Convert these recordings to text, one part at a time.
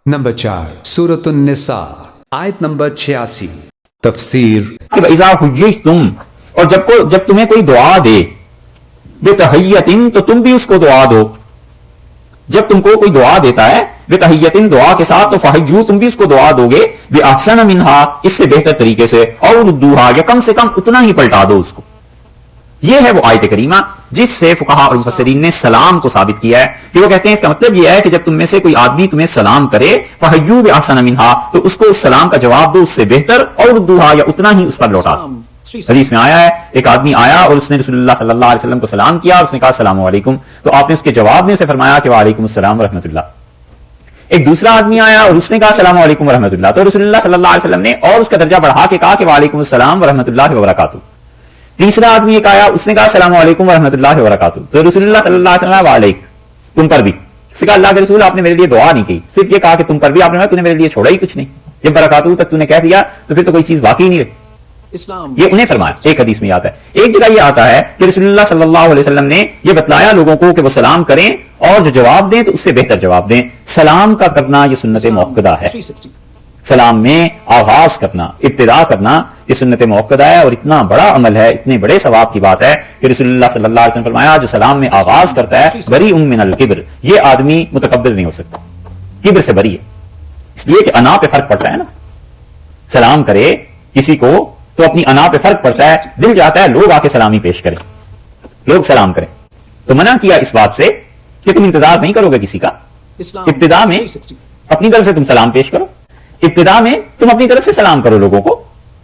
Number 4 سورۃ النساء آیت نمبر 86 تفسیر اذا حییتم، اور جب تمہیں کوئی دعا دے بتحیۃ تو تم بھی اس کو دعا دو. جب تم کو کوئی دعا دیتا ہے بتحیۃ دعا کے ساتھ تو فحیوا تم بھی اس کو دعا دو گے باحسن منہا اس سے بہتر طریقے سے، اور ردوہا یا کم سے کم اتنا ہی پلٹا دو اس کو. یہ ہے وہ آیت کریمہ جس سے فقہاء اور مفسرین نے سلام کو ثابت کیا ہے کہ وہ کہتے ہیں اس کا مطلب یہ ہے کہ جب تم میں سے کوئی آدمی تمہیں سلام کرے فحیوا باحسن منہا تو اس کو اس سلام کا جواب دو اس سے بہتر، اور ردوہا یا اتنا ہی اس پر لوٹا دو. حدیث میں آیا ہے ایک آدمی آیا اور اس نے رسول اللہ صلی اللہ علیہ وسلم کو سلام کیا اور اس نے کہا السلام علیکم، تو آپ نے اس کے جواب میں اسے فرمایا کہ وعلیکم السلام ورحمۃ اللہ. ایک دوسرا آدمی آیا اور اس نے کہا السلام علیکم ورحمۃ اللہ، تو رسول اللہ صلی اللہ علیہ وسلم نے اور اس کا درجہ بڑھا کے کہا کہ وعلیکم السلام ورحمۃ اللہ وبرکاتہ. تیسرا آدمی ایک آیا اس نے کہا السلام علیکم ورحمۃ اللہ وبرکاتہ، تو رسول اللہ صلی اللہ علیہ وسلم وعلیکم تم پر بھی. اس نے کہا اللہ کے رسول آپ نے میرے لیے دعا نہیں کی، صرف یہ کہا کہ تم پر بھی، آپ نے میرے لیے چھوڑا ہی کچھ نہیں، جب برکاتہ تک تو نے کہہ دیا تو پھر تو کوئی چیز باقی نہیں رہی. یہ انہیں فرمایا. ایک حدیث میں آتا ہے، ایک جگہ یہ آتا ہے کہ رسول اللہ صلی اللہ علیہ وسلم نے یہ بتلایا لوگوں کو کہ وہ سلام کریں اور جو جواب دیں تو اس سے بہتر جواب دیں. سلام کا کرنا یہ سنت موقدہ ہے. سلام میں آغاز کرنا، ابتدا کرنا یہ سنت موقدہ ہے، اور اتنا بڑا عمل ہے، اتنے بڑے ثواب کی بات ہے کہ رسول اللہ صلی اللہ علیہ وسلم فرمایا جو سلام میں آغاز کرتا ہے بری من الکبر، یہ آدمی متکبر نہیں ہو سکتا، کبر سے بری ہے. اس لیے کہ انا پہ فرق پڑتا ہے نا، سلام کرے کسی کو تو اپنی انا پہ فرق پڑتا ہے، دل جاتا ہے لوگ آ کے سلامی پیش کریں، لوگ سلام کریں. تو منع کیا اس بات سے کہ تم انتظار نہیں کرو گے کسی کا، ابتدا میں اپنی طرف سے تم سلام پیش کرو، ابتدا میں تم اپنی طرف سے سلام کرو لوگوں کو.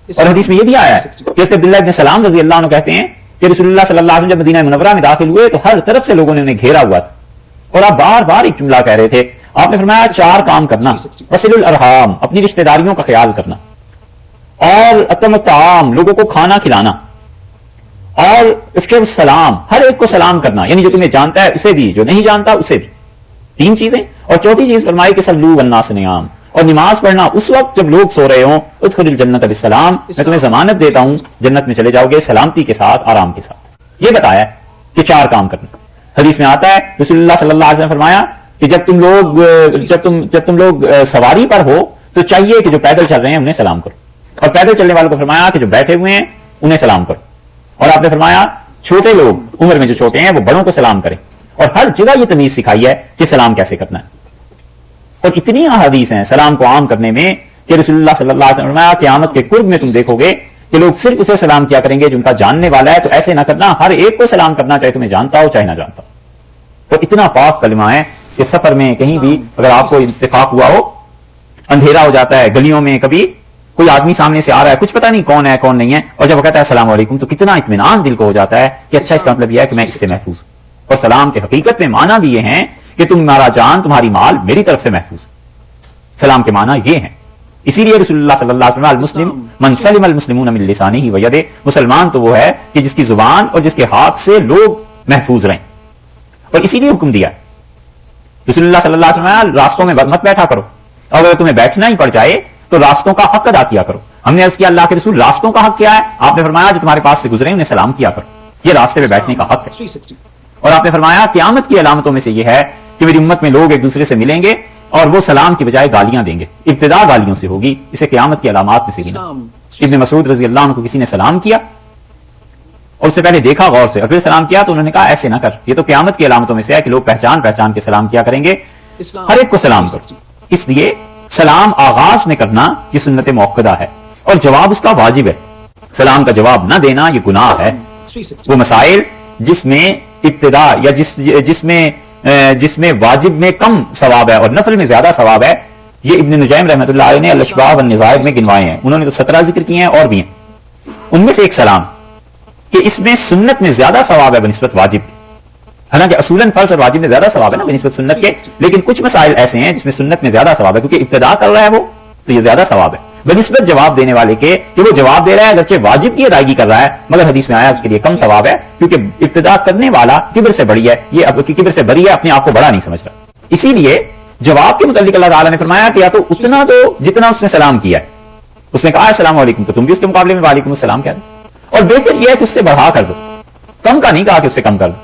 اور حدیث میں یہ بھی آیا ہے کہ عبداللہ ابن سلام رضی اللہ عنہ کہتے ہیں کہ رسول اللہ صلی اللہ علیہ وسلم جب مدینہ منورہ میں داخل ہوئے تو ہر طرف سے لوگوں نے انہیں گھیرا ہوا تھا، اور آپ بار بار ایک جملہ کہہ رہے تھے. آپ نے فرمایا 4 کام کرنا، وصل الارحام اپنی رشتہ داریوں کا خیال کرنا، اور اطعم الطعام لوگوں کو کھانا کھلانا، اور افشاء السلام ہر ایک کو سلام کرنا، یعنی جو تمہیں جانتا ہے اسے بھی، جو نہیں جانتا اسے بھی. 3 چیزیں. اور چوتھی چیز فرمائی کہ صلو والناس نیام، اور نماز پڑھنا اس وقت جب لوگ سو رہے ہوں. ادخلوا الجنۃ بالسلام، میں تمہیں ضمانت دیتا ہوں جنت میں چلے جاؤ گے سلامتی کے ساتھ، آرام کے ساتھ. یہ بتایا کہ 4 کام کرنا. حدیث میں آتا ہے رسول اللہ صلی اللہ علیہ وسلم فرمایا کہ جب تم لوگ سواری پر ہو تو چاہیے کہ جو پیدل چل رہے ہیں انہیں سلام کرو، اور پیدل چلنے والوں کو فرمایا کہ جو بیٹھے ہوئے ہیں انہیں سلام کرو. اور آپ نے فرمایا چھوٹے لوگ عمر میں جو چھوٹے ہیں وہ بڑوں کو سلام کریں. اور ہر جگہ یہ تمیز سکھائی ہے کہ سلام کیسے کرنا ہے. اور اتنی احادیث ہیں سلام کو عام کرنے میں کہ رسول اللہ صلی اللہ علیہ وسلم نے فرمایا قیامت کے قرب میں تم دیکھو گے کہ لوگ صرف اسے سلام کیا کریں گے جو ان کا جاننے والا ہے. تو ایسے نہ کرنا، ہر ایک کو سلام کرنا چاہے تمہیں جانتا ہو چاہے نہ جانتا ہو. تو اتنا پاک کلمہ ہے کہ سفر میں کہیں بھی اگر آپ کو اتفاق ہوا ہو، اندھیرا ہو جاتا ہے گلیوں میں، کبھی کوئی آدمی سامنے سے آ رہا ہے کچھ پتہ نہیں کون ہے کون نہیں ہے، اور جب وہ کہتا ہے السلام علیکم تو کتنا اطمینان دل کو ہو جاتا ہے کہ اچھا اس کا مطلب یہ ہے کہ میں اس سے محفوظ ہوں. اور سلام کے حقیقت میں معنی بھی یہ ہیں کہ تمہارا جان تمہاری مال میری طرف سے محفوظ. سلام کے معنی یہ ہیں. اسی لیے رسول اللہ صلی اللہ علیہ وسلم المسلم من سلم المسلمون من لسانه ویده، مسلمان تو وہ ہے کہ جس کی زبان اور جس کے ہاتھ سے لوگ محفوظ رہیں. اور اسی لیے حکم دیا رسول اللہ صلی اللہ علیہ وسلم راستوں میں مت بیٹھا کرو، اور اگر تمہیں بیٹھنا ہی پڑ جائے تو راستوں کا حق ادا کیا کرو. ہم نے عرض کیا اللہ کے رسول راستوں کا حق کیا ہے؟ آپ نے فرمایا جو تمہارے پاس سے گزرے انہیں سلام کیا کرو، یہ راستے پہ بیٹھنے کا حق ہے. اور آپ نے فرمایا قیامت کی علامتوں میں سے یہ ہے کہ میری امت میں لوگ ایک دوسرے سے ملیں گے اور وہ سلام کی بجائے گالیاں دیں گے. ابتدا گالیوں سے ہوگی، اسے قیامت کی علامات میں سے گنا. ابن مسعود رضی اللہ عنہ کو کسی نے سلام کیا اور اس سے پہلے دیکھا غور سے، اگر سلام کیا تو انہوں نے کہا ایسے نہ کر، یہ تو قیامت کی علامتوں میں سے ہے کہ لوگ پہچان کے سلام کیا کریں گے. ہر ایک کو سلام کرو. اس لیے سلام آغاز میں کرنا یہ سنت موقدہ ہے، اور جواب اس کا واجب ہے. سلام کا جواب نہ دینا یہ گناہ ہے. وہ مسائل جس میں ابتدا یا جس میں واجب میں کم ثواب ہے اور نفل میں زیادہ ثواب ہے، یہ ابن نجیم رحمۃ اللہ علیہ نے الاشباح والنظائر میں گنوائے ہیں. انہوں نے تو 17 ذکر کیے ہیں اور بھی ہیں. ان میں سے ایک سلام کہ اس میں سنت میں زیادہ ثواب ہے بنسبت واجب کے. حالانکہ اصولاً فرض اور واجب میں زیادہ ثواب ہے نا بنسبت سنت کے، لیکن کچھ مسائل ایسے ہیں جس میں سنت میں زیادہ ثواب ہے کیونکہ ابتدا کر رہا ہے وہ، تو یہ زیادہ ثواب ہے بنسبت جواب دینے والے کے کہ وہ جواب دے رہا ہے اگرچہ واجب کی ادائیگی کر رہا ہے، مگر حدیث میں آیا اس کے لیے کم ثواب ہے کیونکہ ابتدا کرنے والا کبر سے بڑی ہے، یہ کبر سے بری ہے، اپنے آپ کو بڑا نہیں سمجھ رہا. اسی لیے جواب کے متعلق اللہ تعالیٰ نے فرمایا کہ یا تو اتنا دو جتنا اس نے سلام کیا ہے. اس نے کہا السلام علیکم تو تم بھی اس کے مقابلے میں وعلیکم السلام کہہ دو، اور بہتر یہ ہے کہ اس سے بڑھا کر دو، کم کا نہیں کہا کہ اس سے کم کر دو.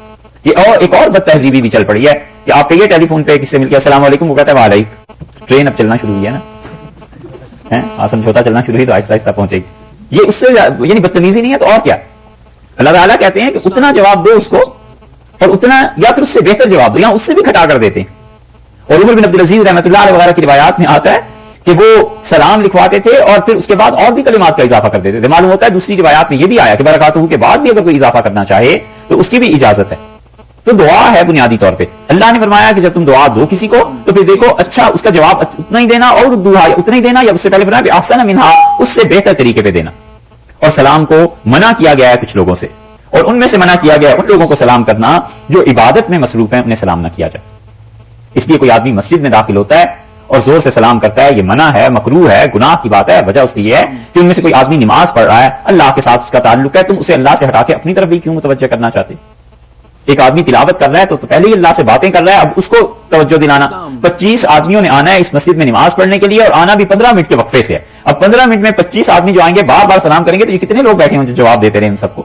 یہ اور ایک اور بد تہذیبی بھی چل پڑی ہے کہ آپ کہیے ٹیلی فون پہ کسی سے مل کے السلام علیکم، وہ کہتا ہے وعلیکم. ٹرین اب چلنا شروع ہوئی ہے نا، سمجھوتا چلنا شروع ہوئی تو آہستہ آہستہ پہنچے گی. یہ اس سے یعنی بدتمیزی نہیں ہے تو اور کیا. اللہ تعالیٰ کہتے ہیں کہ اتنا جواب دو اس کو، اور اتنا یا پھر اس سے بہتر جواب دو، یا اس سے بھی کھٹا کر دیتے ہیں. اور عمر بن عبدالعزیز رحمۃ اللہ علیہ وغیرہ کی روایات میں آتا ہے کہ وہ سلام لکھواتے تھے اور پھر اس کے بعد اور بھی کلمات کا اضافہ کر دیتے تھے. معلوم ہوتا ہے دوسری روایات میں یہ بھی آیا کہ برکاتہ کے بعد بھی اگر کوئی اضافہ کرنا چاہے تو اس کی بھی اجازت ہے. تو دعا ہے بنیادی طور پہ. اللہ نے فرمایا کہ جب تم دعا دو کسی کو تو پھر دیکھو اچھا اس کا جواب اتنا ہی دینا، اور دعا اتنا ہی دینا، یا اس سے پہلے فرمایا کہ احسن منہا، اس سے بہتر طریقے پہ دینا. اور سلام کو منع کیا گیا ہے کچھ لوگوں سے، اور ان میں سے منع کیا گیا ہے ان لوگوں کو سلام کرنا جو عبادت میں مصروف ہیں، انہیں سلام نہ کیا جائے. اس لیے کوئی آدمی مسجد میں داخل ہوتا ہے اور زور سے سلام کرتا ہے، یہ منع ہے، مکروہ ہے، گناہ کی بات ہے. وجہ اس کی یہ ہے کہ ان میں سے کوئی آدمی نماز پڑھ رہا ہے، اللہ کے ساتھ اس کا تعلق ہے، تم اسے اللہ سے ہٹا کے اپنی طرف بھی کیوں متوجہ کرنا چاہتے؟ ایک آدمی تلاوت کر رہا ہے تو پہلے ہی اللہ سے باتیں کر رہا ہے، اب اس کو توجہ دلانا. 25 آدمیوں نے آنا ہے اس مسجد میں نماز پڑھنے کے لیے، اور آنا بھی 15 منٹ کے وقفے سے ہے. اب 15 منٹ میں 25 آدمی جو آئیں گے بار بار سلام کریں گے تو یہ کتنے لوگ بیٹھے ہوں جو جواب دیتے رہے ان سب کو.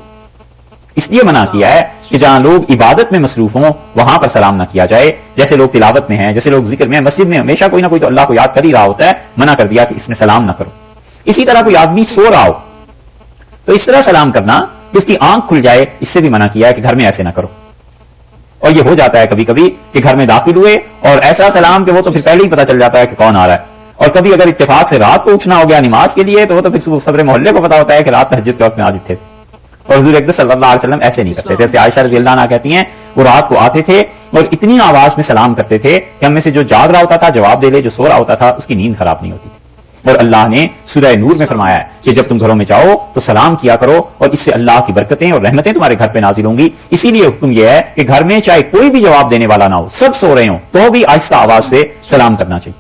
اس لیے منع کیا ہے کہ جہاں لوگ عبادت میں مصروف ہوں وہاں پر سلام نہ کیا جائے. جیسے لوگ تلاوت میں ہیں، جیسے لوگ ذکر میں ہیں، مسجد میں ہمیشہ کوئی نہ کوئی تو اللہ کو یاد کر ہی رہا ہوتا ہے، منع کر دیا کہ اس میں سلام نہ کرو. اسی طرح کوئی آدمی سو رہا ہو تو اس طرح سلام کرنا کہ اس کی آنکھ کھل جائے، اس سے بھی منع کیا ہے کہ گھر میں ایسے نہ کرو. اور یہ ہو جاتا ہے کبھی کبھی کہ گھر میں داخل ہوئے اور ایسا سلام کہ وہ تو پھر پہلے ہی پتا چل جاتا ہے کہ کون آ رہا ہے. اور کبھی اگر اتفاق سے رات کو اٹھنا ہو گیا نماز کے لیے تو وہ تو پھر صدر محلے کو پتا ہوتا ہے کہ رات تہجد کے وقت میں آج اٹھے تھے. اور حضور اکرم صلی اللہ علیہ وسلم ایسے نہیں کرتے تھے. عائشہ رضی اللہ عنہا کہتی ہیں وہ رات کو آتے تھے اور اتنی آواز میں سلام کرتے تھے کہ ہم میں سے جو جاگ رہا ہوتا تھا جواب دے لے، جو سو رہا ہوتا تھا اس کی نیند خراب نہیں ہوتی تھی. اور اللہ نے سورہ نور میں فرمایا ہے کہ جب تم گھروں میں جاؤ تو سلام کیا کرو، اور اس سے اللہ کی برکتیں اور رحمتیں تمہارے گھر پہ نازل ہوں گی. اسی لیے حکم یہ ہے کہ گھر میں چاہے کوئی بھی جواب دینے والا نہ ہو، سب سو رہے ہوں تو بھی آہستہ آواز سے سلام کرنا چاہیے.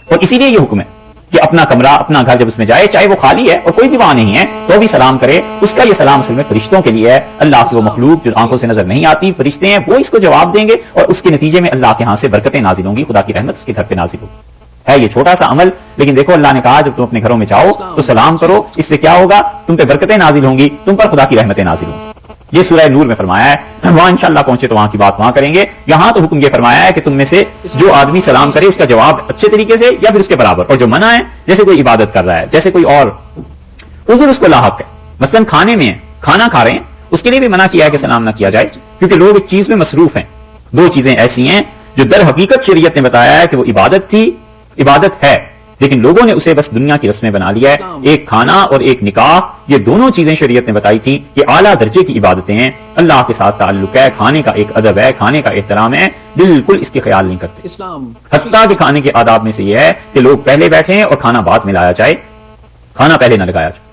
اور اسی لیے یہ حکم ہے کہ اپنا کمرہ، اپنا گھر جب اس میں جائے، چاہے وہ خالی ہے اور کوئی بھی وہاں نہیں ہے تو بھی سلام کرے. اس کا یہ سلام اصل میں فرشتوں کے لیے ہے. اللہ کی وہ مخلوق جو آنکھوں سے نظر نہیں آتی، فرشتے ہیں، وہ اس کو جواب دیں گے اور اس کے نتیجے میں اللہ کے ہاں سے برکتیں نازل ہوں گی، خدا کی رحمت اس کے گھر پہ نازل ہوگی. ہے یہ چھوٹا سا عمل، لیکن دیکھو اللہ نے کہا جب تم اپنے گھروں میں جاؤ تو سلام کرو. اس سے کیا ہوگا؟ تم پہ برکتیں نازل ہوں گی، تم پر خدا کی رحمتیں نازل ہوں گی. یہ سورہ نور میں فرمایا ہے. وہاں انشاءاللہ پہنچے تو وہاں کی بات وہاں کریں گے. یہاں تو حکم یہ فرمایا ہے کہ تم میں سے جو آدمی سلام کرے اس کا جواب اچھے طریقے سے یا پھر اس کے برابر. اور جو منع ہے جیسے کوئی عبادت کر رہا ہے، جیسے کوئی اور عذر اس کو لاحق ہے، مثلا کھانے میں کھانا کھا رہے ہیں، اس کے لیے بھی منع کیا ہے کہ سلام نہ کیا جائے، کیونکہ لوگ ایک چیز میں مصروف ہیں. دو چیزیں ایسی ہیں جو در حقیقت شریعت نے بتایا ہے کہ وہ عبادت تھی، عبادت ہے، لیکن لوگوں نے اسے بس دنیا کی رسمیں بنا لیا ہے. ایک کھانا اور ایک نکاح، یہ دونوں چیزیں شریعت نے بتائی تھی کہ اعلیٰ درجے کی عبادتیں ہیں، اللہ کے ساتھ تعلق ہے، کھانے کا ایک ادب ہے، کھانے کا احترام ہے، بالکل اس کے خیال نہیں کرتے. حتیٰ کہ کھانے کے آداب میں سے یہ ہے کہ لوگ پہلے بیٹھیں اور کھانا بعد میں لایا جائے، کھانا پہلے نہ لگایا جائے.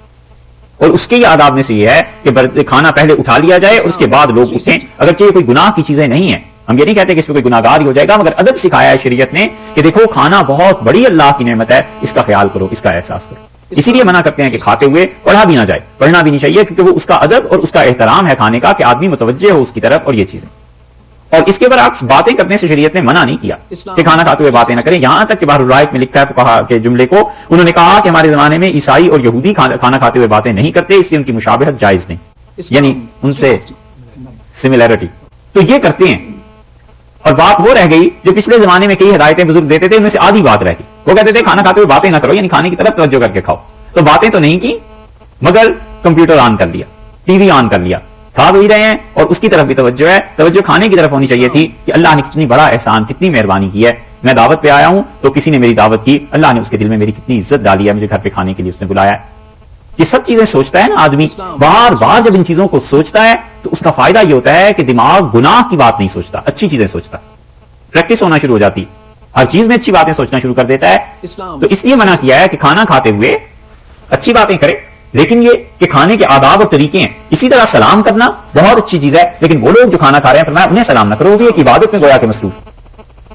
اور اس کے آداب میں سے یہ ہے کہ کھانا پہلے اٹھا لیا جائے اور اس کے بعد لوگ اٹھیں. اگرچہ یہ کوئی گناہ کی چیزیں نہیں ہیں، ہم یہ نہیں کہتے کہ اس پہ کوئی گناہگار ہی ہو جائے گا، مگر ادب سکھایا ہے شریعت نے کہ دیکھو کھانا بہت بڑی اللہ کی نعمت ہے، اس کا خیال کرو، اس کا احساس کرو. اسی لیے منع کرتے ہیں کہ کھاتے ہوئے پڑھا بھی نہ جائے، پڑھنا بھی نہیں چاہیے، کیونکہ وہ اس کا ادب اور اس کا احترام ہے کھانے کا کہ آدمی متوجہ ہو اس کی طرف. اور یہ چیزیں، اور اس کے برعکس باتیں کرنے سے شریعت نے منع نہیں کیا کہ کھانا کھاتے ہوئے باتیں نہ کریں. یہاں تک کہ بحر الرائق میں لکھا ہے فقہا کے جملے کو، انہوں نے کہا کہ ہمارے زمانے میں عیسائی اور یہودی کھانا کھاتے ہوئے باتیں نہیں کرتے، اس لیے ان کی مشابہت جائز نہیں، یعنی ان سے سملیرٹی تو یہ کرتے ہیں. اور بات وہ رہ گئی جو پچھلے زمانے میں کئی ہدایتیں بزرگ دیتے تھے، ان میں سے آدھی بات رہ گئی. وہ کہتے تھے کھانا کھاتے ہوئے باتیں نہ کرو، یعنی کھانے کی طرف توجہ کر کے کھاؤ. تو باتیں تو نہیں کی مگر کمپیوٹر آن کر لیا، ٹی وی آن کر لیا، کھا بھی رہے ہیں اور اس کی طرف بھی توجہ ہے. توجہ کھانے کی طرف ہونی چاہیے تھی کہ اللہ نے کتنی بڑا احسان، کتنی مہربانی کی ہے. میں دعوت پہ آیا ہوں تو کسی نے میری دعوت کی، اللہ نے اس کے دل میں میری کتنی عزت ڈالی ہے، مجھے گھر پہ کھانے کے لیے اس نے بلایا ہے. یہ سب چیزیں سوچتا ہے نا آدمی، بار بار جب ان چیزوں کو سوچتا ہے تو اس کا فائدہ یہ ہوتا ہے کہ دماغ گناہ کی بات نہیں سوچتا، اچھی چیزیں سوچتا. پریکٹس ہونا شروع ہو جاتی، ہر چیز میں اچھی باتیں سوچنا شروع کر دیتا ہے. تو اس لیے منع کیا ہے کہ کھانا کھاتے ہوئے اچھی باتیں کرے، لیکن یہ کہ کھانے کے آداب اور طریقے ہیں. اسی طرح سلام کرنا بہت اچھی چیز ہے، لیکن وہ لوگ جو کھانا کھا رہے ہیں فرمایا انہیں سلام نہ کرو، وہ بھی ایک عبادت میں گویا کہ مصروف.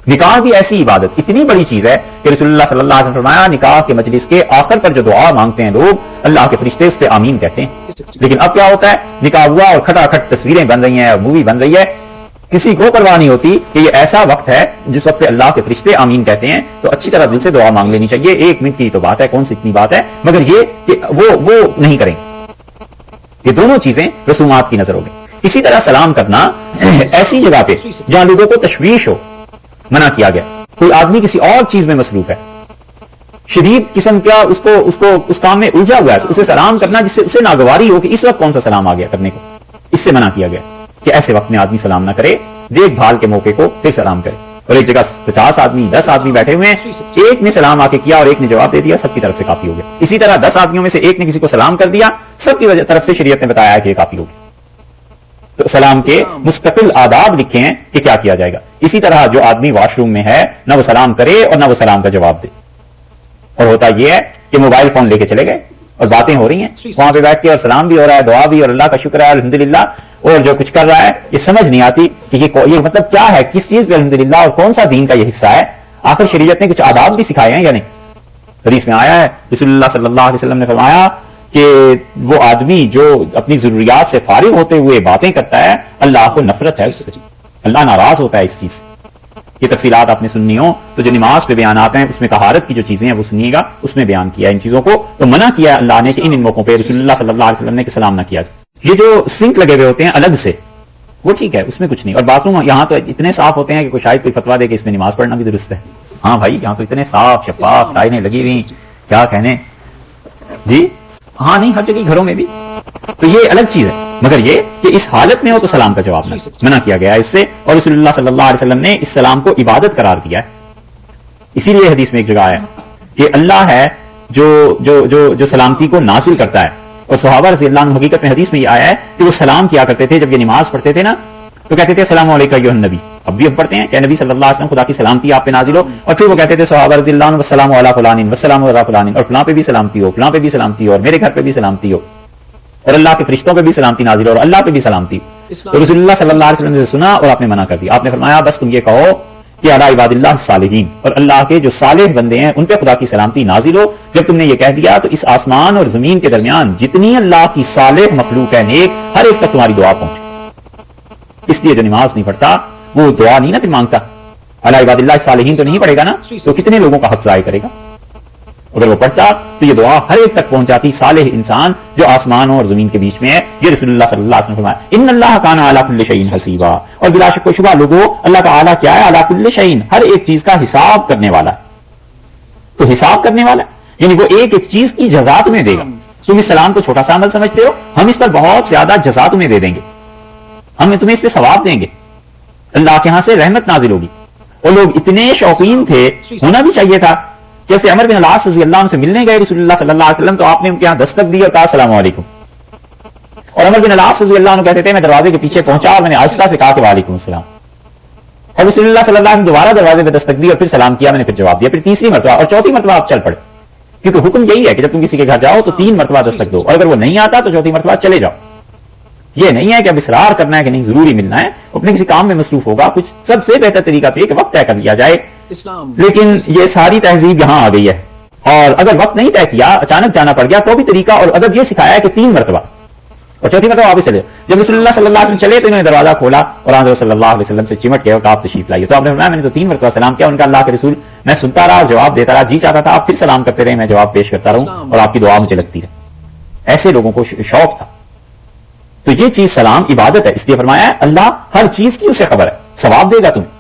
نکاح بھی ایسی عبادت اتنی بڑی چیز ہے کہ رسول اللہ صلی اللہ علیہ وسلم نے فرمایا نکاح کے مجلس کے آخر پر جو دعا مانگتے ہیں لوگ، اللہ کے فرشتے اس پہ آمین کہتے ہیں. لیکن اب کیا ہوتا ہے، نکاح ہوا اور کھٹا کھٹ تصویریں بن رہی ہیں، مووی بن رہی ہے، کسی کو پرواہ نہیں ہوتی کہ یہ ایسا وقت ہے جس وقت پہ اللہ کے فرشتے آمین کہتے ہیں. تو اچھی طرح دل سے دعا مانگ لینی چاہیے. 1 منٹ کی تو بات ہے، کون سی اتنی بات ہے، مگر یہ کہ وہ نہیں کریں. یہ دونوں چیزیں رسومات کی نظر ہو گئی. اسی طرح سلام کرنا ایسی جگہ پہ جہاں لوگوں کو تشویش ہو منع کیا گیا. کوئی آدمی کسی اور چیز میں مصروف ہے, شدید قسم کا اس کام میں الجھا ہوا ہے, تو اسے سلام کرنا جس سے اسے ناگواری ہو کہ اس وقت کون سا سلام آ گیا کرنے کو, اس سے منع کیا گیا کہ ایسے وقت میں آدمی سلام نہ کرے, دیکھ بھال کے موقع کو پھر سلام کرے. اور ایک جگہ 50 آدمی 10 آدمی بیٹھے ہوئے ہیں, ایک نے سلام آ کے کیا اور ایک نے جواب دے دیا, سب کی طرف سے کافی ہو گیا. اسی طرح 10 آدمیوں میں سے ایک نے کسی کو سلام کر دیا, سب کی طرف سے شریعت نے بتایا ہے کہ یہ کافی ہو گیا. تو سلام کے مستقل آداب لکھے ہیں کہ کیا کیا جائے گا. اسی طرح جو آدمی واش روم میں ہے نہ وہ سلام کرے اور نہ وہ سلام کا جواب دے. اور ہوتا یہ ہے کہ موبائل فون لے کے چلے گئے اور باتیں ہو رہی ہیں وہاں پہ بیٹھ کے, اور سلام بھی ہو رہا ہے, دعا بھی, اور اللہ کا شکر ہے الحمدللہ, اور جو کچھ کر رہا ہے یہ سمجھ نہیں آتی کہ یہ مطلب کیا ہے, کس چیز پہ الحمدللہ, اور کون سا دین کا یہ حصہ ہے. آخر شریعت نے کچھ آداب بھی سکھائے ہیں یا نہیں؟ حدیث میں آیا ہے, رسول اللہ صلی اللہ علیہ وسلم نے فرمایا کہ وہ آدمی جو اپنی ضروریات سے فارغ ہوتے ہوئے باتیں کرتا ہے, اللہ کو نفرت ہے اس سے, اللہ ناراض ہوتا ہے اس چیز سے. یہ تفصیلات آپ نے سننی ہو تو جو نماز پہ بیانات ہیں اس میں طہارت کی جو چیزیں ہیں وہ سنیے گا, اس میں بیان کیا ان چیزوں کو. تو منع کیا اللہ نے کہ ان موقعوں پہ رسول اللہ صلی اللہ علیہ وسلم نے کہ سلام نہ کیا جائے. یہ جو سنک لگے ہوئے ہوتے ہیں الگ سے, وہ ٹھیک ہے, اس میں کچھ نہیں. اور باتھ روم یہاں تو اتنے صاف ہوتے ہیں کہ کوئی شاید کوئی فتوا دے کہ اس میں نماز پڑھنا بھی درست ہے. ہاں بھائی, یہاں تو اتنے صاف شفاف ٹائلیں لگی ہوئی, کیا کہنے جی. ہاں نہیں, ہر جگہ گھروں میں بھی, تو یہ الگ چیز ہے. مگر یہ کہ اس حالت میں ہو تو سلام کا جواب منع کیا گیا ہے اس سے. اور رسول اللہ صلی اللہ علیہ وسلم نے اس سلام کو عبادت قرار دیا ہے. اسی لیے حدیث میں ایک جگہ ہے کہ اللہ ہے جو سلامتی کو نازل کرتا ہے. اور صحابہ رضی اللہ عنہ حقیقت میں حدیث میں یہ آیا ہے کہ وہ سلام کیا کرتے تھے جب یہ نماز پڑھتے تھے نا, تو کہتے تھے السلام علیکم ایھا النبی. اب بھی ہم پڑھتے ہیں کہ نبی صلی اللہ علیہ وسلم خدا کی سلامتی آپ پہ نازل ہو. اور پھر وہ کہتے تھے صحابہ رضی اللہ عنہ والسلام علی فلان والسلام علی فلان, اور فلاں پہ بھی سلامتی ہو, فلاں پہ بھی سلامتی ہو, اور میرے گھر پہ بھی سلامتی ہو, اور اللہ کے فرشتوں پہ بھی سلامتی نازل ہو, اور اللہ پہ بھی سلامتی. تو رسول اللہ صلی اللہ علیہ وسلم نے سنا اور آپ نے منع کر دیا. آپ نے فرمایا بس تم یہ کہو کہ علی عباد اللہ الصالحین, اور اللہ کے جو صالح بندے ہیں ان پہ خدا کی سلامتی نازل ہو. جب تم نے یہ کہہ دیا تو اس آسمان اور زمین کے درمیان جتنی اللہ کی صالح مخلوق ہے نیک, ہر ایک تک تمہاری دعا پہنچے. اس لیے جو نماز نہیں پڑھتا وہ دعا نہیں نا پھر مانگتا. علی عباد اللہ الصالحین تو نہیں پڑھے گا نا, تو کتنے لوگوں کا حق ضائع کرے گا. اگر وہ پڑھتا تو یہ دعا ہر ایک تک پہنچ جاتی, صالح انسان جو آسمانوں اور زمین کے بیچ میں ہے. یہ رسول اللہ صلی اللہ علیہ وسلم فرمایا ان اللہ کان علی کل شیء حسیبا, اور بلا شک و شبہ لوگوں اللہ تعالیٰ کیا ہے, علی کل شیء, ہر ایک چیز کا حساب کرنے والا ہے. تو حساب کرنے والا یعنی وہ ایک ایک چیز کی جزا تمہیں دے گا. تم اس سلام کو چھوٹا سا عمل سمجھتے ہو, ہم اس پر بہت زیادہ جزا تمہیں دے دیں گے, ہم تمہیں اس پہ ثواب دیں گے, اللہ کے ہاں سے رحمت نازل ہوگی. اور لوگ اتنے شوقین تھے, ہونا بھی چاہیے تھا. جیسے عمر بن العاص رضی اللہ عنہ سے ملنے گئے رسول اللہ صلی اللہ علیہ وسلم, تو آپ نے ان کے یہاں دستک دی اور کہا السلام علیکم. اور عمر بن العاص رضی اللہ عنہ کہتے تھے میں دروازے کے پیچھے پہنچا اور میں نے آہستہ سے کہا کہ وعلیکم السلام. اور رسول اللہ صلی اللہ علیہ وسلم دوبارہ دروازے پہ دستک دی اور پھر سلام کیا, میں نے پھر جواب دیا. پھر تیسری مرتبہ اور چوتھی مرتبہ آپ چل پڑے, کیونکہ حکم یہی ہے کہ جب تم کسی کے گھر جاؤ تو 3 مرتبہ دستک دو, اور اگر وہ نہیں آتا تو چوتھی مرتبہ چلے جاؤ. یہ نہیں ہے کہ اب اصرار کرنا ہے کہ نہیں ضروری ملنا ہے, اپنے کسی کام میں مصروف ہوگا. کچھ سب سے بہتر طریقہ تو یہ کہ وقت طے کر لیا جائے. لیکن یہ ساری تہذیب یہاں آ گئی ہے, اور اگر وقت نہیں طے کیا, اچانک جانا پڑ گیا تو بھی طریقہ. اور ادب یہ سکھایا ہے کہ 3 مرتبہ اور چوتھی مرتبہ واپس چلے. جب رسول اللہ صلی اللہ علیہ وسلم چلے تو انہوں نے دروازہ کھولا اور حضرت صلی اللہ علیہ وسلم سے چمٹ گئے اور کہا آپ تشریف لائیے. تو آپ نے فرمایا میں نے تو 3 مرتبہ سلام کیا. ان کا اللہ کے رسول میں سنتا رہا, جواب دیتا رہا, جی چاہتا تھا آپ پھر سلام کرتے رہے, میں جواب پیش کرتا رہوں اور آپ کی دعا مجھے لگتی رہے. ایسے لوگوں کو شوق تھا. تو یہ چیز سلام عبادت ہے, اس لیے فرمایا ہے اللہ ہر چیز کی اسے خبر ہے, ثواب دے گا تمہیں.